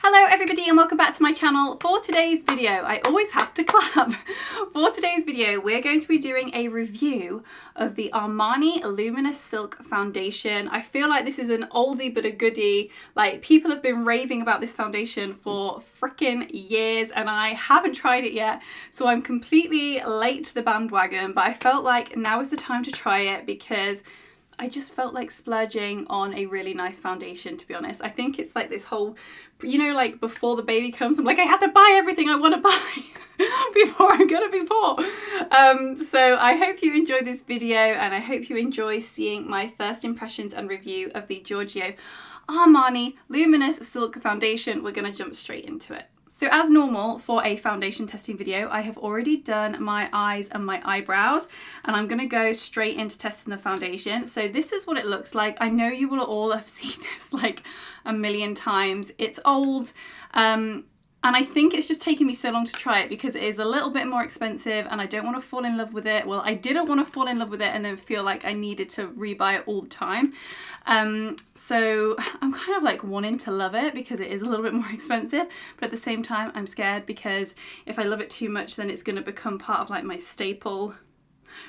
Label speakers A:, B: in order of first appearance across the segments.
A: Hello everybody and welcome back to my channel. For today's video, I always have to clap. For today's video, we're going to be doing a review of the Armani Luminous Silk foundation. I feel like this is an oldie but a goodie. Like, people have been raving about this foundation for freaking years and I haven't tried it yet. So I'm completely late to the bandwagon, but I felt like now is the time to try it because I just felt like splurging on a really nice foundation, to be honest. I think it's like this whole, you know, like before the baby comes, I'm like, I have to buy everything I want to buy before I'm gonna be poor. So I hope you enjoy this video and I hope you enjoy seeing my first impressions and review of the Giorgio Armani Luminous Silk foundation. We're gonna jump straight into it. So as normal for a foundation testing video, I have already done my eyes and my eyebrows and I'm going to go straight into testing the foundation. So this is what it looks like. I know you will all have seen this like a million times. It's old and I think it's just taken me so long to try it because it is a little bit more expensive and I don't want to fall in love with it. Well, I didn't want to fall in love with it and then feel like I needed to rebuy it all the time. So I'm kind of like wanting to love it because it is a little bit more expensive, but at the same time I'm scared because if I love it too much then it's going to become part of like my staple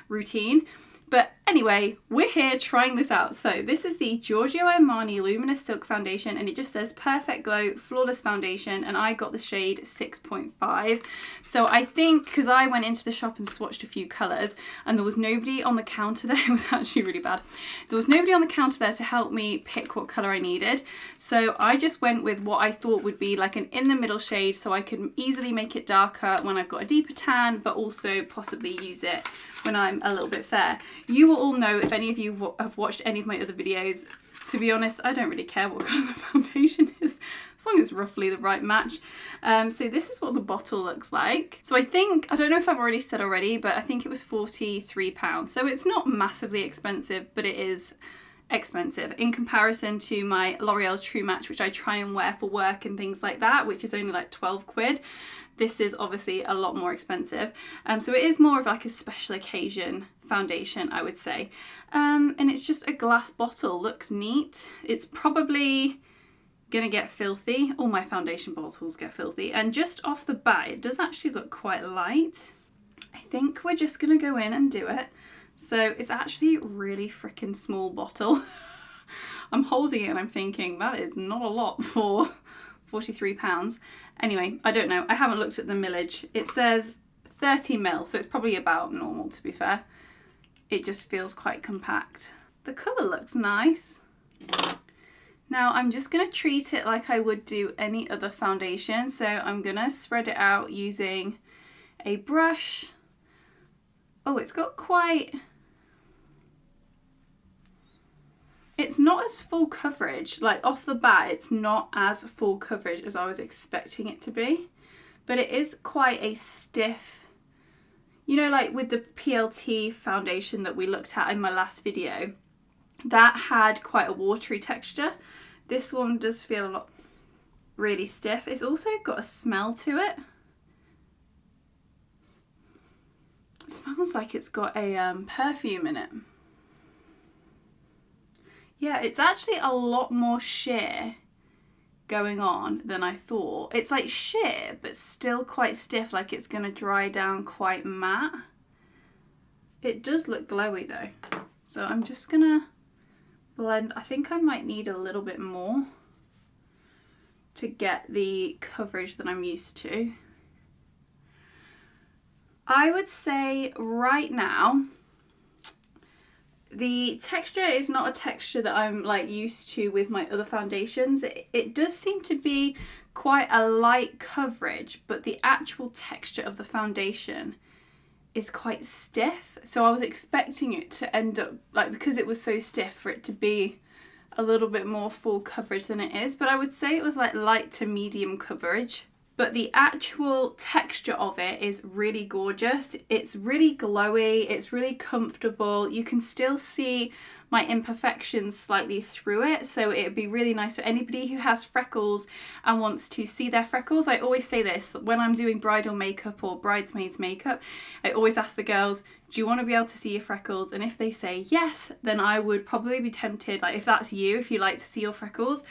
A: routine. But anyway, we're here trying this out. So this is the Giorgio Armani Luminous Silk Foundation and it just says Perfect Glow Flawless Foundation and I got the shade 6.5. So I think because I went into the shop and swatched a few colours and there was nobody on the counter there, it was actually really bad. There was nobody on the counter there to help me pick what colour I needed. So I just went with what I thought would be like an in the middle shade so I could easily make it darker when I've got a deeper tan, but also possibly use it when I'm a little bit fair. You will all know, if any of you have watched any of my other videos, to be honest, I don't really care what colour the foundation is, as long as it's roughly the right match. So this is what the bottle looks like. So I think, I don't know if I've already said already, but I think it was £43. So it's not massively expensive, but it is expensive in comparison to my L'Oreal True Match, which I try and wear for work and things like that, which is only like 12 quid. This is obviously a lot more expensive. So it is more of like a special occasion foundation, I would say. And it's just a glass bottle, looks neat. It's probably gonna get filthy. All my foundation bottles get filthy. And just off the bat, it does actually look quite light. I think we're just gonna go in and do it. So it's actually a really freaking small bottle. I'm holding it and I'm thinking that is not a lot for £43. Anyway, I don't know. I haven't looked at the millage. It says 30 ml, so it's probably about normal, to be fair. It just feels quite compact. The colour looks nice. Now I'm just going to treat it like I would do any other foundation. So I'm going to spread it out using a brush. Oh, it's got quite... It's not as full coverage, like off the bat it's not as full coverage as I was expecting it to be, but it is quite a stiff, you know, like with the PLT foundation that we looked at in my last video, that had quite a watery texture. This one does feel a lot really stiff. It's also got a smell to it. It smells like it's got a perfume in it. Yeah, it's actually a lot more sheer going on than I thought. It's like sheer, but still quite stiff, like it's going to dry down quite matte. It does look glowy though. So I'm just going to blend. I think I might need a little bit more to get the coverage that I'm used to. I would say right now, the texture is not a texture that I'm like used to with my other foundations. It does seem to be quite a light coverage, but the actual texture of the foundation is quite stiff. So I was expecting it to end up, like, because it was so stiff, for it to be a little bit more full coverage than it is. But I would say it was like light to medium coverage. But the actual texture of it is really gorgeous. It's really glowy, it's really comfortable. You can still see my imperfections slightly through it, so it would be really nice for anybody who has freckles and wants to see their freckles. I always say this when I'm doing bridal makeup or bridesmaids makeup. I always ask the girls, do you want to be able to see your freckles? And if they say yes, then I would probably be tempted, like if that's you, if you like to see your freckles,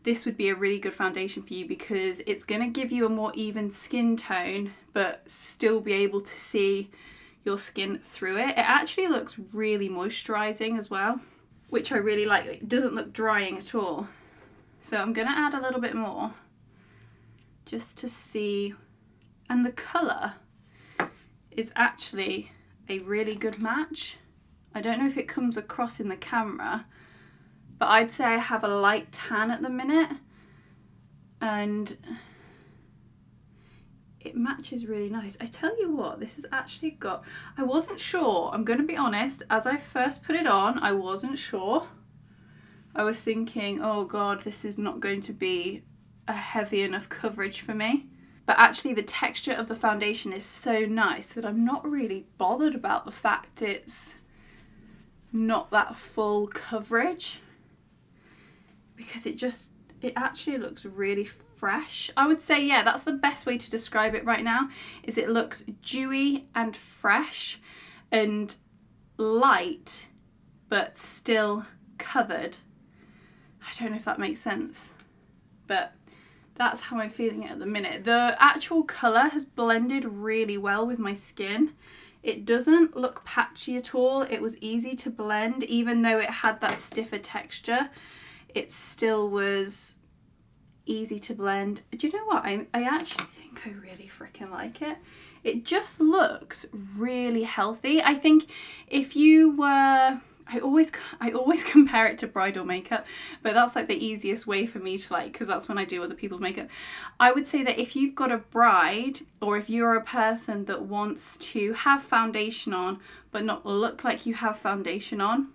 A: this would be a really good foundation for you because it's going to give you a more even skin tone but still be able to see your skin through it. It actually looks really moisturizing as well, which I really like. It doesn't look drying at all. So I'm going to add a little bit more just to see. And the colour is actually a really good match. I don't know if it comes across in the camera, but I'd say I have a light tan at the minute and it matches really nice. I tell you what, this has actually got, I wasn't sure, I'm going to be honest, as I first put it on, I wasn't sure. I was thinking, oh God, this is not going to be a heavy enough coverage for me. But actually the texture of the foundation is so nice that I'm not really bothered about the fact it's not that full coverage, because it actually looks really fresh. I would say, yeah, that's the best way to describe it right now, is it looks dewy and fresh and light but still covered. I don't know if that makes sense, but that's how I'm feeling it at the minute. The actual colour has blended really well with my skin. It doesn't look patchy at all. It was easy to blend, even though it had that stiffer texture. It still was easy to blend. Do you know what? I actually think I really freaking like it. It just looks really healthy. I think if you were... I always compare it to bridal makeup, but that's like the easiest way for me to like, because that's when I do other people's makeup. I would say that if you've got a bride, or if you're a person that wants to have foundation on but not look like you have foundation on,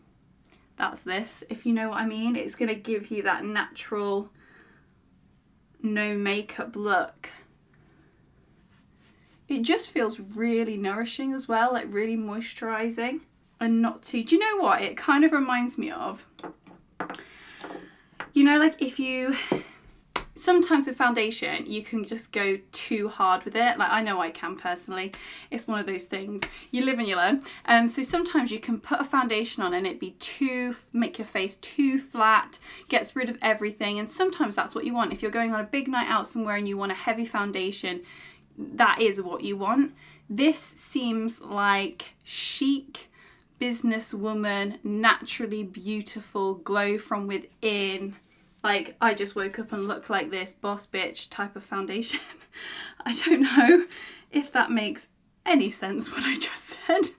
A: that's this, if you know what I mean. It's going to give you that natural no makeup look. It just feels really nourishing as well, like really moisturizing. And not too, do you know what it kind of reminds me of? You know, like if you, sometimes with foundation you can just go too hard with it. Like I know I can personally. It's one of those things, you live and you learn. So sometimes you can put a foundation on and it be make your face too flat, gets rid of everything. And sometimes that's what you want. If you're going on a big night out somewhere and you want a heavy foundation, that is what you want. This seems like chic, businesswoman, naturally beautiful, glow from within, like I just woke up and look like this, boss bitch type of foundation. I don't know if that makes any sense what I just said,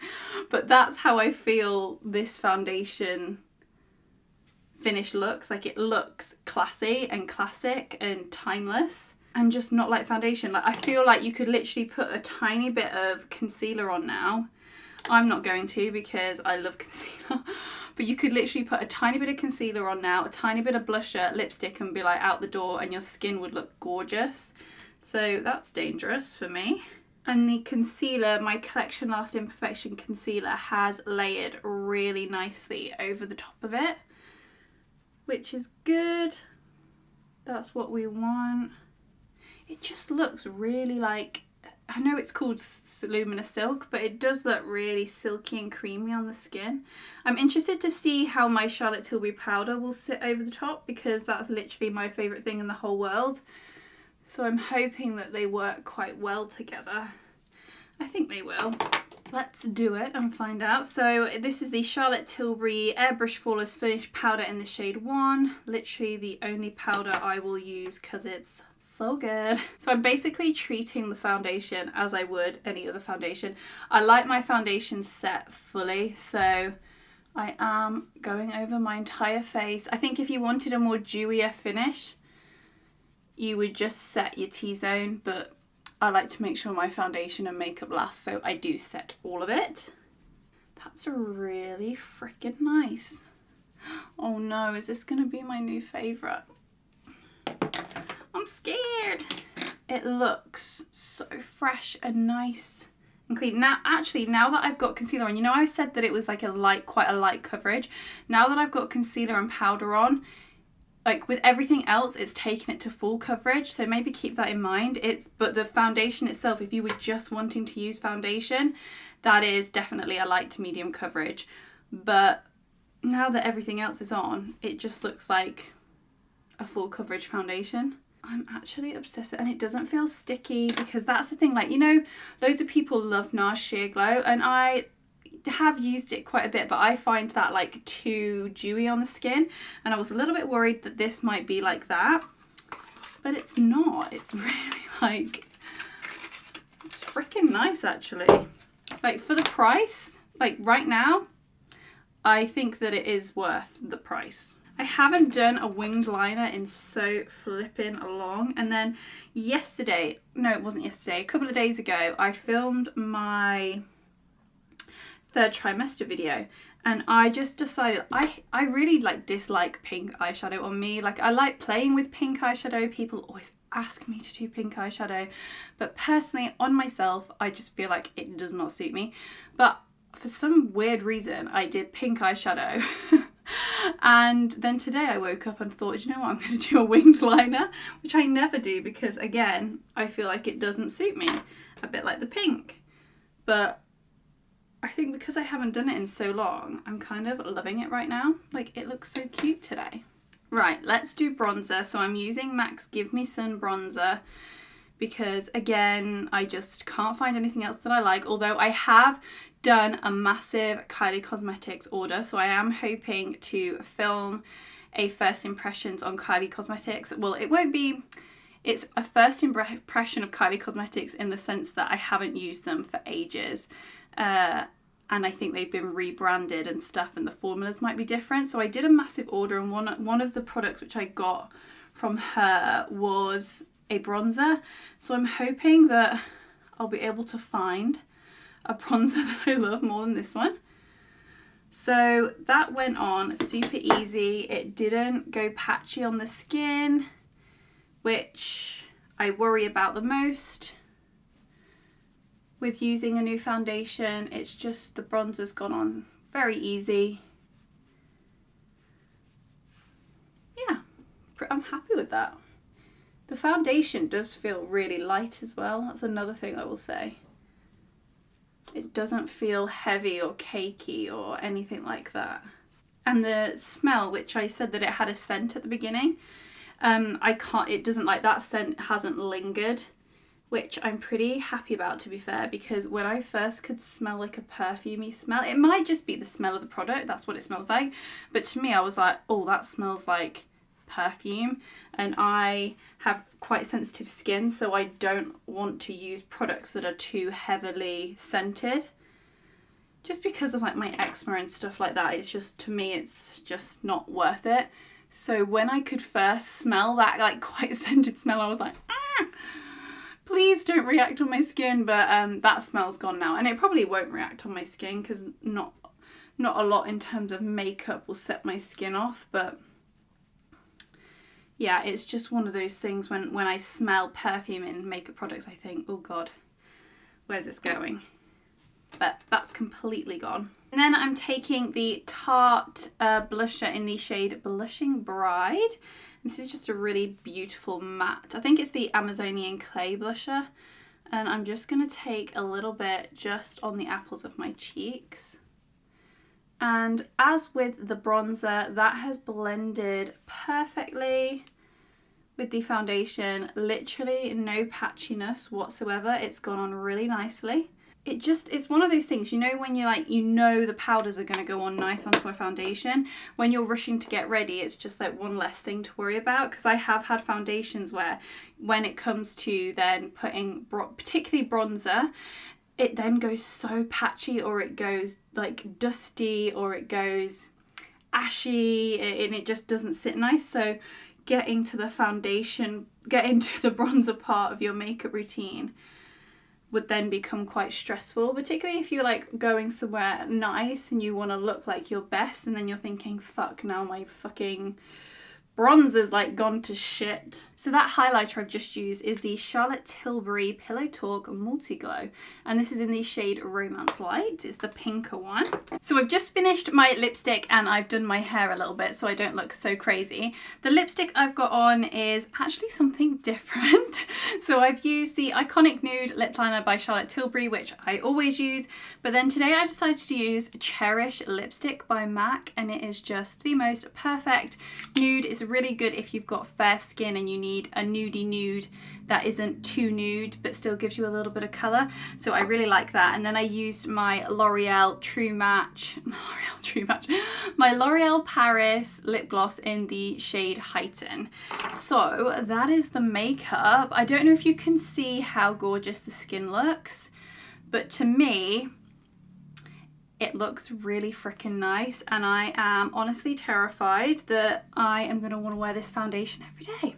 A: but that's how I feel this foundation finish looks. Like it looks classy and classic and timeless and just not like foundation. Like I feel like you could literally put a tiny bit of concealer on now. I'm not going to because I love concealer, but you could literally put a tiny bit of concealer on now, a tiny bit of blusher, lipstick, and be like out the door and your skin would look gorgeous. So that's dangerous for me. And the concealer, my Collection Last Imperfection concealer, has layered really nicely over the top of it, which is good. That's what we want. It just looks really like, I know it's called Luminous Silk, but it does look really silky and creamy on the skin. I'm interested to see how my Charlotte Tilbury powder will sit over the top, because that's literally my favourite thing in the whole world. So I'm hoping that they work quite well together. I think they will. Let's do it and find out. So this is the Charlotte Tilbury Airbrush Flawless Finish powder in the shade 1. Literally the only powder I will use because it's so good. So I'm basically treating the foundation as I would any other foundation. I like my foundation set fully, so I am going over my entire face. I think if you wanted a more dewier finish, you would just set your T-zone, but I like to make sure my foundation and makeup lasts, so I do set all of it. That's really freaking nice. Oh no, is this gonna be my new favourite? I'm scared. It looks so fresh and nice and clean. Now, actually, now that I've got concealer on, you know I said that it was like a light, quite a light coverage. Now that I've got concealer and powder on, like with everything else, it's taken it to full coverage. So maybe keep that in mind. But the foundation itself, if you were just wanting to use foundation, that is definitely a light to medium coverage. But now that everything else is on, it just looks like a full coverage foundation. I'm actually obsessed with it, and it doesn't feel sticky, because that's the thing, like, you know, loads of people love NARS Sheer Glow, and I have used it quite a bit, but I find that like too dewy on the skin, and I was a little bit worried that this might be like that, but it's not. It's really like, it's freaking nice actually. Like for the price, like right now, I think that it is worth the price. I haven't done a winged liner in so flipping long. And then yesterday, no it wasn't yesterday, a couple of days ago, I filmed my 3rd trimester video, and I just decided I really like dislike pink eyeshadow on me. Like I like playing with pink eyeshadow. People always ask me to do pink eyeshadow, but personally on myself I just feel like it does not suit me. But for some weird reason I did pink eyeshadow. And then today I woke up and thought, you know what, I'm going to do a winged liner, which I never do, because again I feel like it doesn't suit me, a bit like the pink. But I think because I haven't done it in so long, I'm kind of loving it right now. Like it looks so cute today. Right, let's do bronzer. So I'm using MAC's Give Me Sun bronzer, because again I just can't find anything else that I like, although I have done a massive Kylie Cosmetics order, so I am hoping to film a first impressions on Kylie Cosmetics. Well, it won't be, it's a first impression of Kylie Cosmetics in the sense that I haven't used them for ages, and I think they've been rebranded and stuff, and the formulas might be different. So I did a massive order, and one of the products which I got from her was a bronzer, so I'm hoping that I'll be able to find a bronzer that I love more than this one. So that went on super easy. It didn't go patchy on the skin, which I worry about the most with using a new foundation. It's just the bronzer's gone on very easy. Yeah, I'm happy with that. The foundation does feel really light as well. That's another thing I will say. It doesn't feel heavy or cakey or anything like that. And the smell, which I said that it had a scent at the beginning, it doesn't, like, that scent hasn't lingered, which I'm pretty happy about, to be fair, because when I first could smell like a perfumey smell, it might just be the smell of the product, that's what it smells like, but to me I was like, oh, that smells like perfume, and I have quite sensitive skin, so I don't want to use products that are too heavily scented, just because of like my eczema and stuff like that. It's just, to me, it's just not worth it. So when I could first smell that like quite scented smell, I was like, ah, please don't react on my skin. But that smell's gone now, and it probably won't react on my skin because not a lot in terms of makeup will set my skin off. But yeah, it's just one of those things when I smell perfume in makeup products, I think, oh God, where's this going? But that's completely gone. And then I'm taking the Tarte blusher in the shade Blushing Bride. This is just a really beautiful matte. I think it's the Amazonian Clay blusher. And I'm just going to take a little bit just on the apples of my cheeks. And as with the bronzer, that has blended perfectly with the foundation. Literally no patchiness whatsoever. It's gone on really nicely. It's one of those things, you know, when you're like, you know the powders are going to go on nice onto a foundation. When you're rushing to get ready, it's just like one less thing to worry about. Because I have had foundations where when it comes to then putting particularly bronzer, it then goes so patchy, or it goes like dusty, or it goes ashy, and it just doesn't sit nice. So getting to the foundation, getting to the bronzer part of your makeup routine would then become quite stressful, particularly if you're like going somewhere nice and you want to look like your best, and then you're thinking, fuck, now my fucking bronzer's like gone to shit. So that highlighter I've just used is the Charlotte Tilbury Pillow Talk Multi Glow, and this is in the shade Romance Light. It's the pinker one. So I've just finished my lipstick and I've done my hair a little bit so I don't look so crazy. The lipstick I've got on is actually something different. So I've used the Iconic Nude Lip Liner by Charlotte Tilbury, which I always use, but then today I decided to use Cherish Lipstick by MAC, and it is just the most perfect nude. It's really good if you've got fair skin and you need a nudie nude that isn't too nude but still gives you a little bit of colour. So I really like that. And then I used my L'Oreal my L'Oreal Paris lip gloss in the shade Heighten. So that is the makeup. I don't know if you can see how gorgeous the skin looks, but to me it looks really freaking nice, and I am honestly terrified that I am going to want to wear this foundation every day.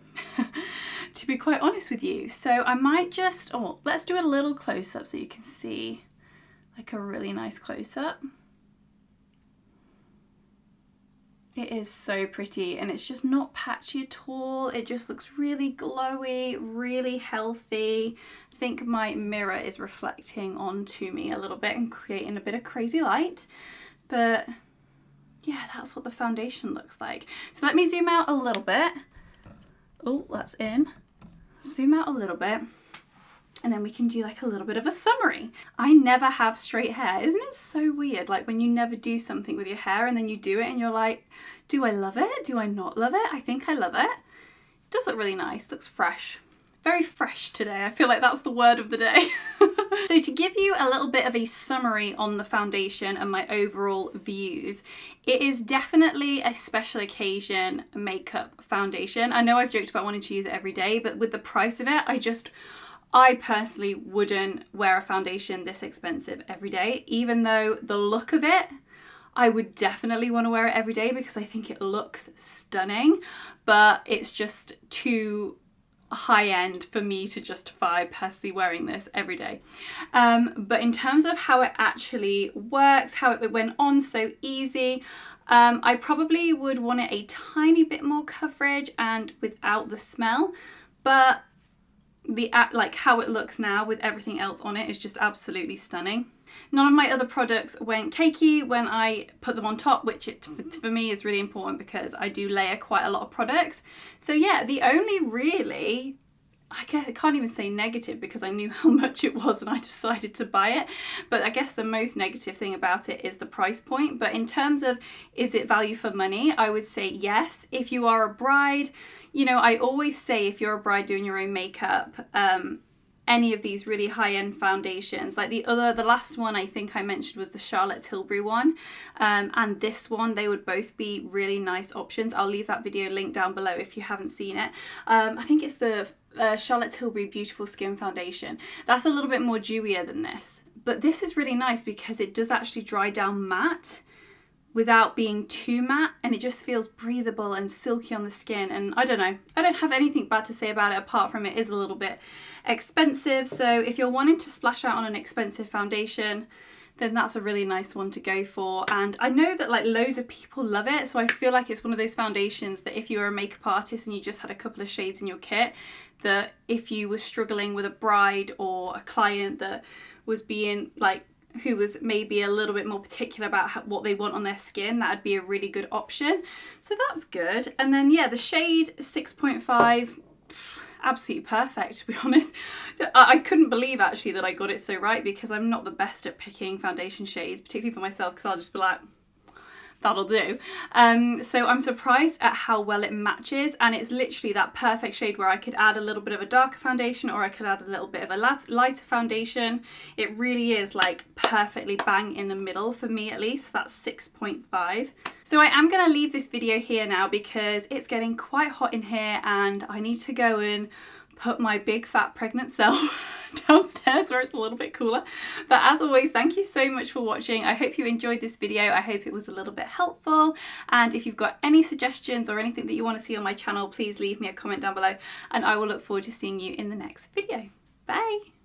A: To be quite honest with you. So I might just, oh, let's do a little close-up so you can see like a really nice close-up. It is so pretty, and it's just not patchy at all. It just looks really glowy, really healthy. I think my mirror is reflecting onto me a little bit and creating a bit of crazy light, but yeah, that's what the foundation looks like. So let me zoom out a little bit. Oh, that's in. Zoom out a little bit, and then we can do like a little bit of a summary. I never have straight hair. Isn't it so weird? Like when you never do something with your hair and then you do it and you're like, do I love it? Do I not love it? I think I love it. It does look really nice. Looks fresh. Very fresh today. I feel like that's the word of the day. So to give you a little bit of a summary on the foundation and my overall views, it is definitely a special occasion makeup foundation. I know I've joked about wanting to use it every day, but with the price of it, I personally wouldn't wear a foundation this expensive every day, even though the look of it, I would definitely want to wear it every day because I think it looks stunning, but it's just too high end for me to justify personally wearing this every day. But in terms of how it actually works, how it went on so easy, I probably would want it a tiny bit more coverage and without the smell, but like how it looks now with everything else on it is just absolutely stunning. None of my other products went cakey when I put them on top, which for me is really important because I do layer quite a lot of products. So yeah, the only really, I can't even say negative because I knew how much it was and I decided to buy it. But I guess the most negative thing about it is the price point. But in terms of, is it value for money? I would say yes. If you are a bride, you know, I always say if you're a bride doing your own makeup, any of these really high-end foundations, like the last one I think I mentioned was the Charlotte Tilbury one, and this one, they would both be really nice options. I'll leave that video linked down below if you haven't seen it. I think it's the Charlotte Tilbury Beautiful Skin Foundation. That's a little bit more dewier than this, but this is really nice because it does actually dry down matte without being too matte, and it just feels breathable and silky on the skin. And I don't know, I don't have anything bad to say about it apart from it is a little bit expensive. So if you're wanting to splash out on an expensive foundation, then that's a really nice one to go for. And I know that like loads of people love it, so I feel like it's one of those foundations that if you're a makeup artist and you just had a couple of shades in your kit, that if you were struggling with a bride or a client that was being like, who was maybe a little bit more particular about what they want on their skin, that would be a really good option. So that's good. And then yeah, the shade 6.5, absolutely perfect, to be honest. I couldn't believe actually that I got it so right because I'm not the best at picking foundation shades, particularly for myself, because I'll just be like, that'll do. So I'm surprised at how well it matches, and it's literally that perfect shade where I could add a little bit of a darker foundation or I could add a little bit of a lighter foundation. It really is like perfectly bang in the middle for me, at least. That's 6.5. So I am going to leave this video here now because it's getting quite hot in here and I need to go and put my big fat pregnant self downstairs where it's a little bit cooler. But as always, thank you so much for watching. I hope you enjoyed this video. I hope it was a little bit helpful, and if you've got any suggestions or anything that you want to see on my channel, please leave me a comment down below and I will look forward to seeing you in the next video. Bye.